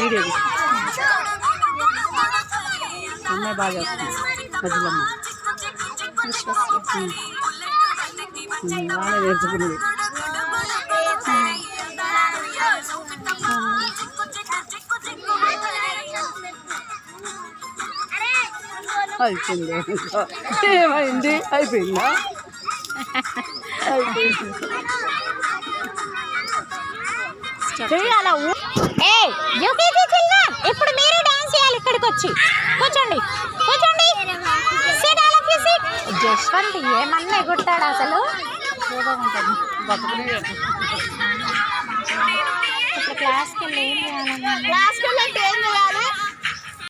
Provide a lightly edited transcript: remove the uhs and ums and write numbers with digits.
Video అమ్మాయి బాగా చేస్తుంది మధ్యలమ్మ బాగా నేర్చుకుంది. అయిపోయింది. ఏమైంది? అయిపోయిందా? అయిపోయింది. ఇప్పుడు మీరే డాన్స్ చేయాలి. ఇక్కడికి వచ్చి కూర్చోండి కూర్చోండి. జస్వంత్ ఏమన్నా ఎగురుతాడు అసలు. ఇప్పుడు క్లాస్కి వెళ్ళి ఏం చేయాలన్నా